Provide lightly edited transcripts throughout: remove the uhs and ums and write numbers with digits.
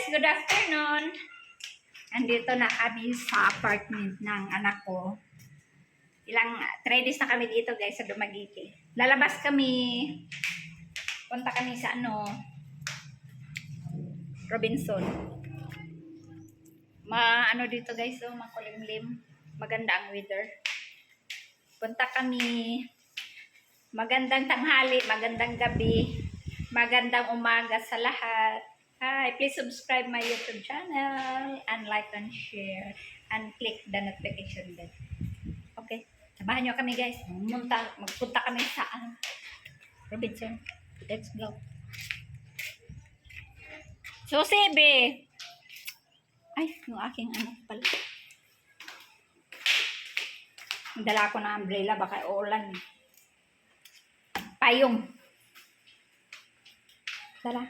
guys, good afternoon. Andito na kami sa apartment ng anak ko. 3 days na kami dito guys sa Dumaguete. Lalabas kami. Punta kami sa Robinson. Dito guys, makulimlim. Maganda ang weather. Punta kami. Magandang tanghali, magandang gabi, magandang umaga sa lahat. Hi, please subscribe my YouTube channel and like and share and click the notification bell. Okay, sabahan nyo kami guys. Magpunta kami sa Robinson. Let's go. Susi, be. Ay, yung aking pala. Dala ko na umbrella, baka uulan. Payong. Dala.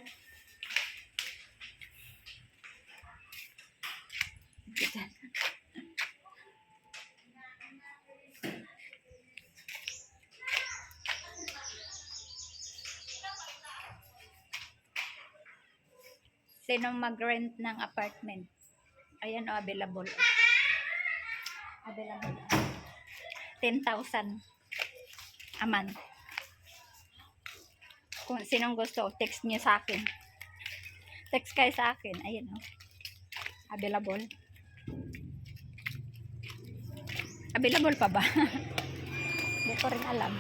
Sinong mag-rent ng apartment? Ayan available. Available. 10,000 a month. Kung sinong gusto, text niyo sa akin. Text kayo sa akin. Ayan available. Available pa ba? Hindi ko rin alam.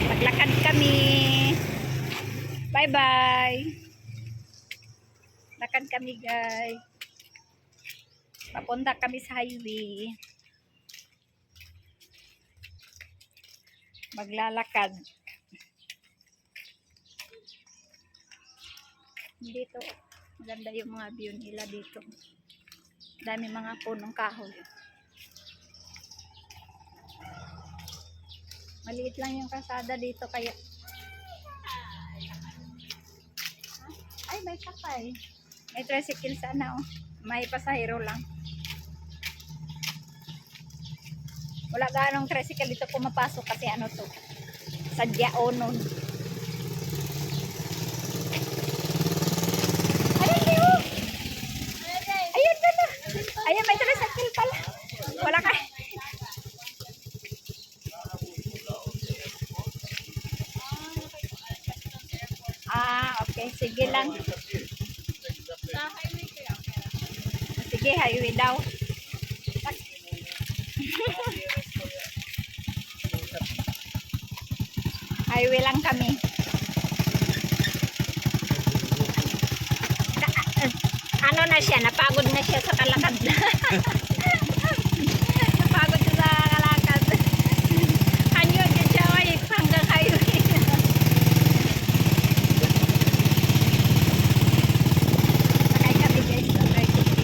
Maglakad kami. Bye-bye. Lakad kami guys. Papunta kami sa highway. Maglalakad. Dito, maganda yung mga view nila dito. Dami mga punong kahoy. Maliit lang yung kalsada dito kaya. Ay, may sakay. May tricycle sana May pasahero lang. Wala ganong tricycle dito pumapasok kasi sadya onon. Ayun pala. Ayun, may tricycle pala. Wala ka. Okay. Sige lang. Sige, highway daw. Highway lang kami. Na siya, napagod na siya sa kalakad. Napagod siya sa kalakad. Anyo, dyan siya, hanggang highway. Sakay kami guys, sa tricycle.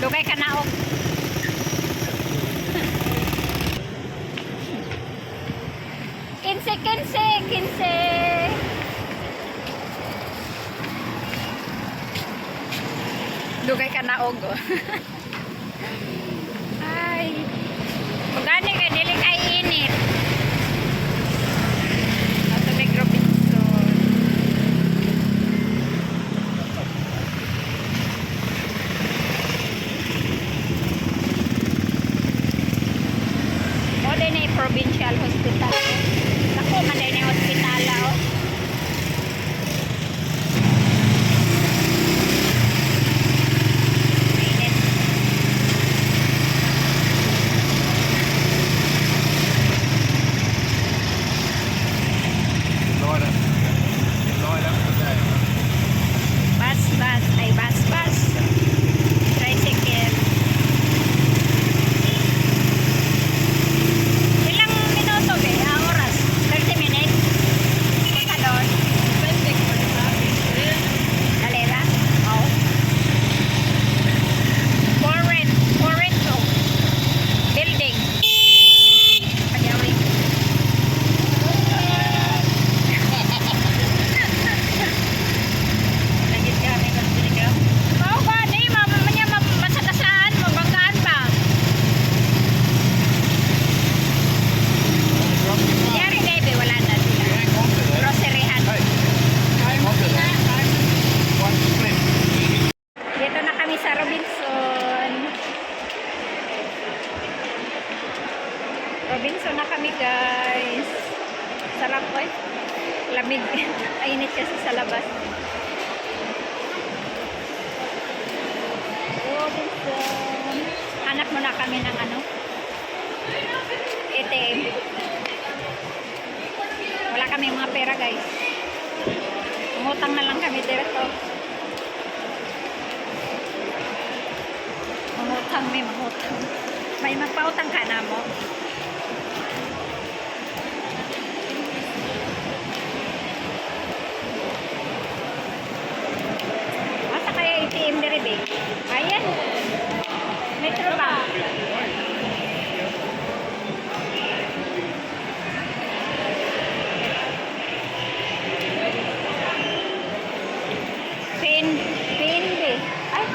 Dugay ka na Kinse. Dugay ka na Ay. Magani ka dili kay init. Robinson. lamig. Mainit kasi sa labas. Robinson. Hanap muna kami ng ano? ATM. Wala kami mga pera, guys. Umutang na lang kami dito. Mangutang, may mangutang. May magpautang ka na mo. Asa kaya ATM diri, babe? Ayan. Metro Bank. PNB. Ay.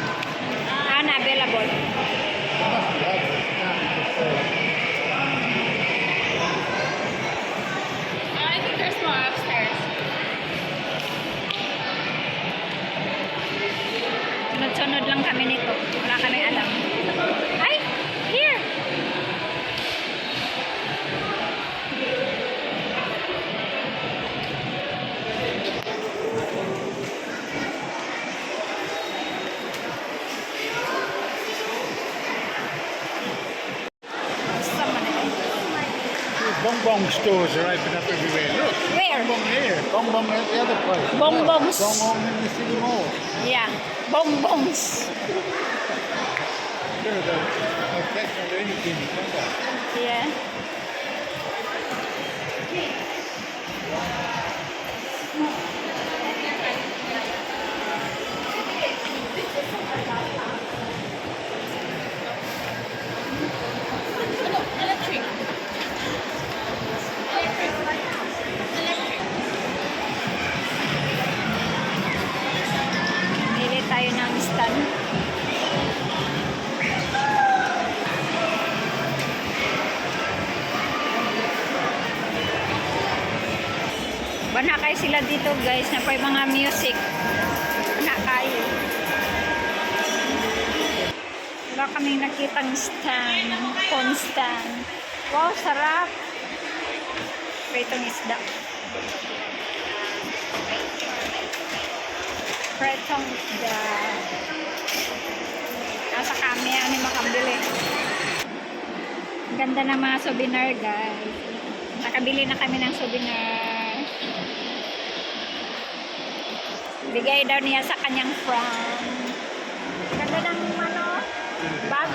Na available. I think there's more upstairs. Sunod-sunod lang kami nito. Wala kami alam. Ay! Here! Basta man eh. Bonbon stores are open up everywhere. Look, Where? Bonbon here, Bonbon at the other place. Bonbons. Bonbon in the city mall. Yeah. Bonbons. Sure, that's not anything. Yeah. Electric. Pili tayo ng stand. Bana kayo sila dito, guys, na pa mga music. Bana kayo. Wala kaming nakitang stand, phone stand. Wow, sarap. Pritong isda. Pritong isda. Nasa kami, ano yung makabili. Ganda ng mga souvenir, guys. Nakabili na kami ng souvenir. Bigay daw niya sa kanyang friend. Ganda ng ano, bag.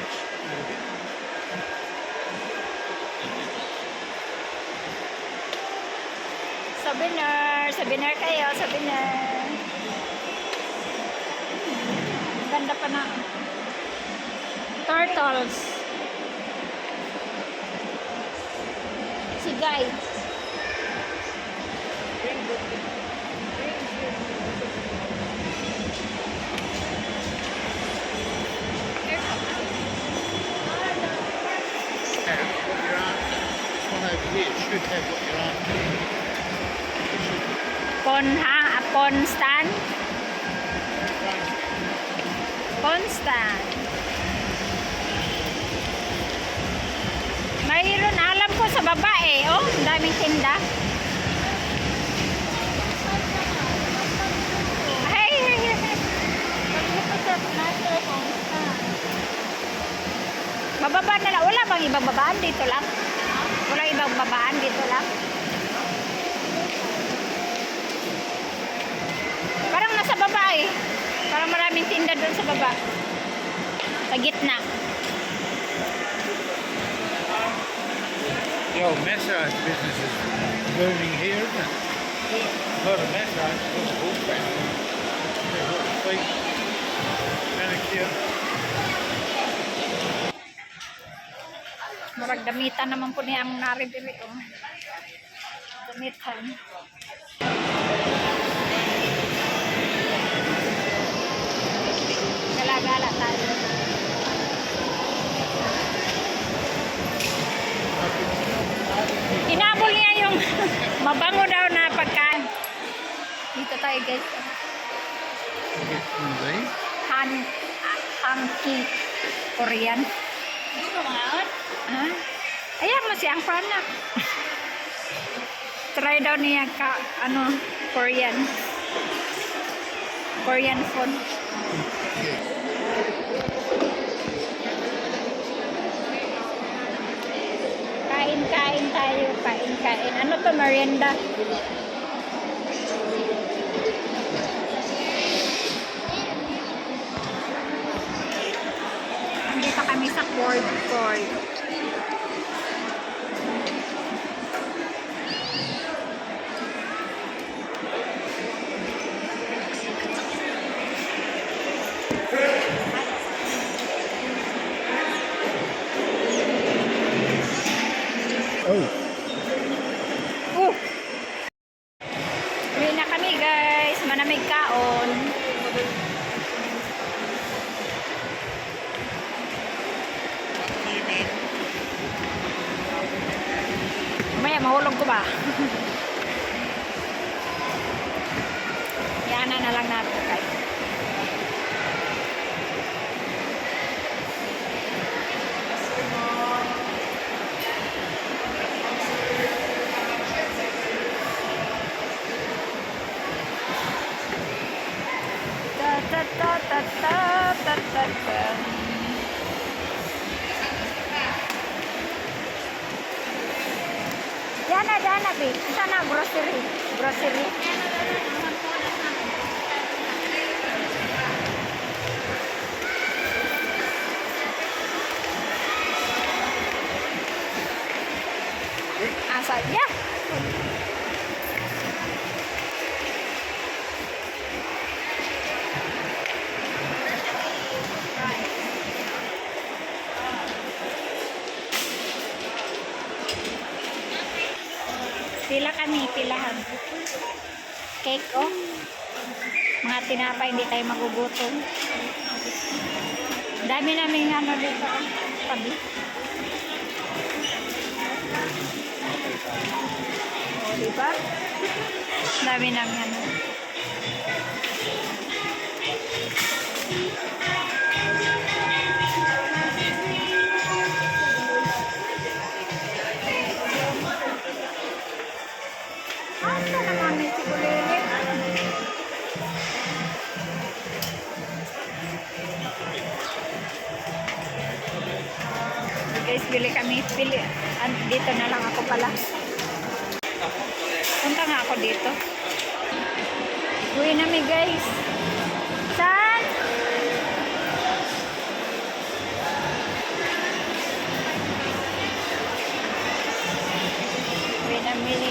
Souvenir. Souvenir kayo, souvenir. Ganda pa na. Turtles. Si Guy. This one over here should have what you're after. Pon stand. Pon stand. Mayroon, alam ko sa baba eh. Oh, ang daming tinda. Ay, bababa na lang. Wala bang ibang babaan dito lang? Wala ibang babaan dito lang? Parang nasa baba eh. Parang maraming tinda doon sa baba. Sa gitna. The old massage business is booming here, isn't it? A lot of massage, a lot of horse training. Feet, manicure. Marag damitan naman po niya ang naribili. Oh. Damitan. Gala-gala tayo. Hinabol niya yung mabango daw na pagkain. Dito tayo, guys. Get some of these. Hanky Korean. Gusto mo ngayon? Ha? Ayan mo si ang pranak. Try daw niya Korean. Korean food. Kain tayo, kain. Ano to, merienda? Andito kami sa food court. Oh. Uwi na kami guys, manamig kaon. Mamaya mahulog ko ba? Yan na lang natin guys. Dana, babe. Sana grocery. Asa, yeah. Pilahan. Cake, oh. Mga tinapay, hindi tayo magugutom. Dami namin dito, oh. Tabi. Oh, diba? Dami namin Asa naman si Kulele? Guys, bili kami. Dito na lang ako pala. Punta nga ako dito. Uwi namin guys. Saan? Uwi namin.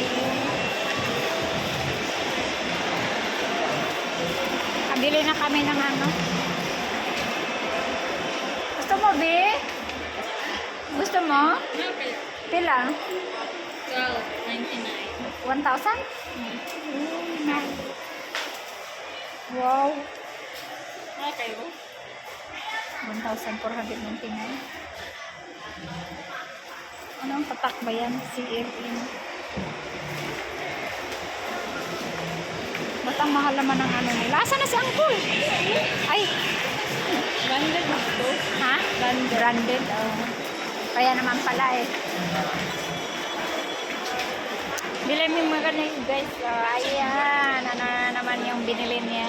Bili na kami ng ano. Gusto mo, Bi? Gusto mo? Pila? 12.99. 1,000? Wow. Okay, oh. 1,499. Anong tatak ba yan? CFN. Ba't ang mahal naman ng ano nila? Asa na si Uncle? Ay! Branded ito. Ha? Branded. Oh. Kaya naman pala eh. Bili mo mga ganun guys. Oh, ayan. Ano na naman yung binili niya.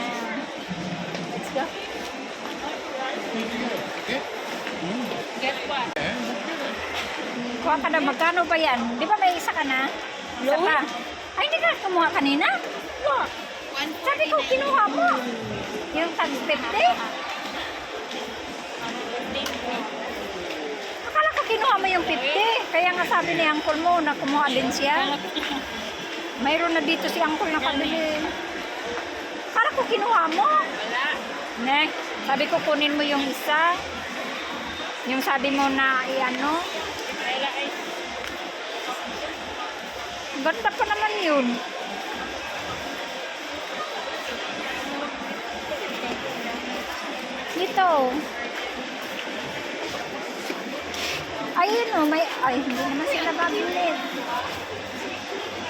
Let's go. Get what? Kuha ka na. Magkano ba yan? Di ba may isa ka na? Isa pa. Ay, hindi ka kumuha kanina? Look. Sabi ko, kinuha mo. Yung tag 50? Akala ko kinuha mo yung 50. Kaya nga sabi ni Uncle mo na kumuha din siya. Mayroon na dito si Uncle na kabili. Akala ko kinuha mo. Wala. Ne, sabi ko kunin mo yung isa. Yung sabi mo na i-ano. Wala ay. Ganda pa naman yun. Ito. Ayun o, ay, hindi naman sila babili.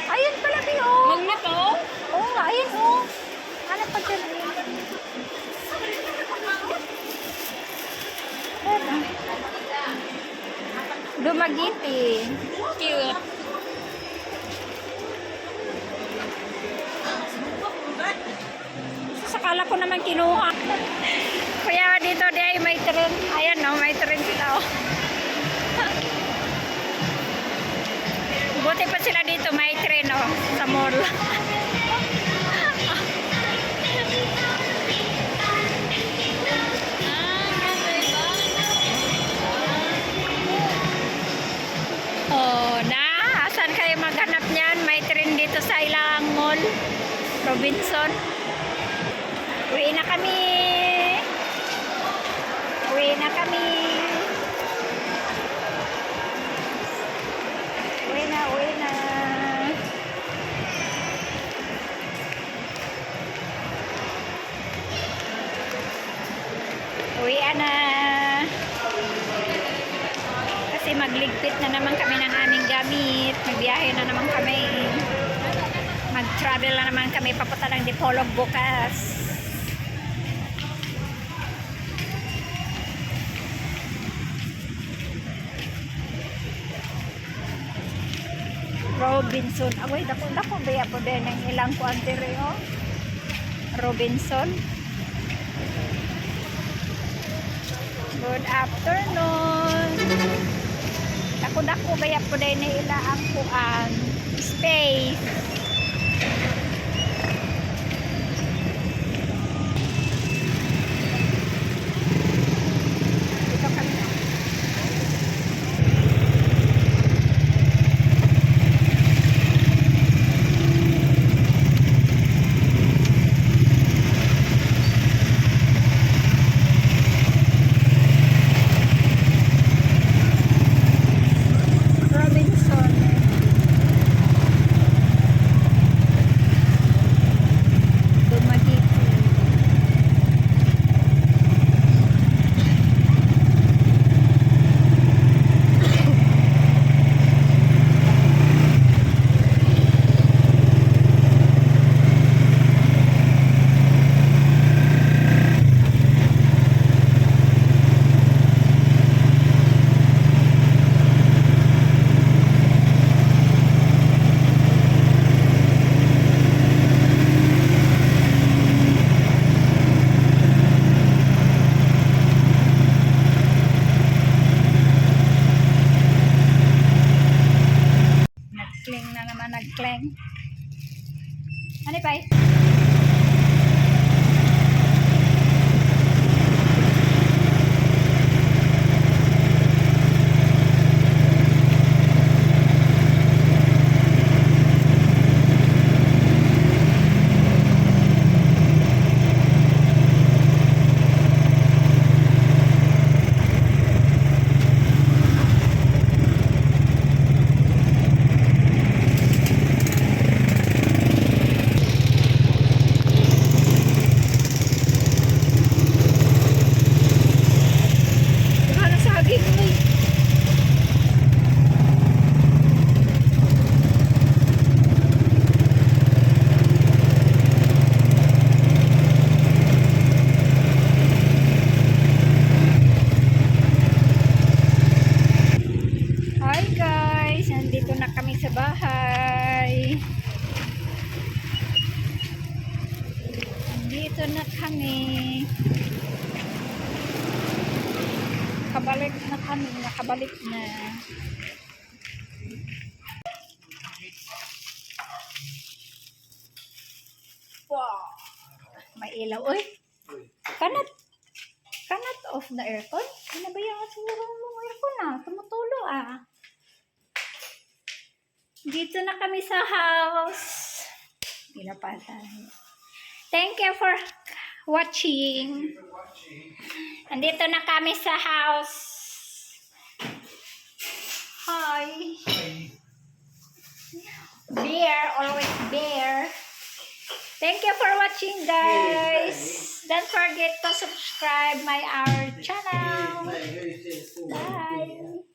Ayun pala, Bio. Magnet, oh. Oo nga, ayun o. Ano pa dyan? Dumagiti. Cute. ako naman kinuha. Kaya dito di ay may tren. Ayan no, may tren sila oh. Buti pa sila dito, may tren oh, sa mall. Oh, asan kayo maghanap niyan? May tren dito sa Ilang Mall, Robinson. Uwi na kami. Uwi na kami. Uwi na, uwi na. Uwi na. Kasi magligpit na naman kami ng aming gamit. Magbiyahe na naman kami. Mag-travel na naman kami papunta ng Dipolog bukas. Robinson. Away, dako baya po din ng ilang kuantere oh. Robinson. Good afternoon. Dako baya po din ng ilang kuan space. Dito kami. Robinson. Dumaguete. Nag-cling na naman, nag-cling. Ano ba? Ano sa aging mo eh? Hi guys, nandito na kami sa bahay. Nandito na kami. Nakabalik na kami, nakabalik na. Wow! May ilaw. Uy! Kanat off na aircon? Ano ba yung siguro mong aircon ah? Tumutulo ah. Dito na kami sa house. Pinapatan. Thank you for watching. Andito na kami sa house. Hi. Bear, always bear. Thank you for watching, guys. Don't forget to subscribe our channel. Bye.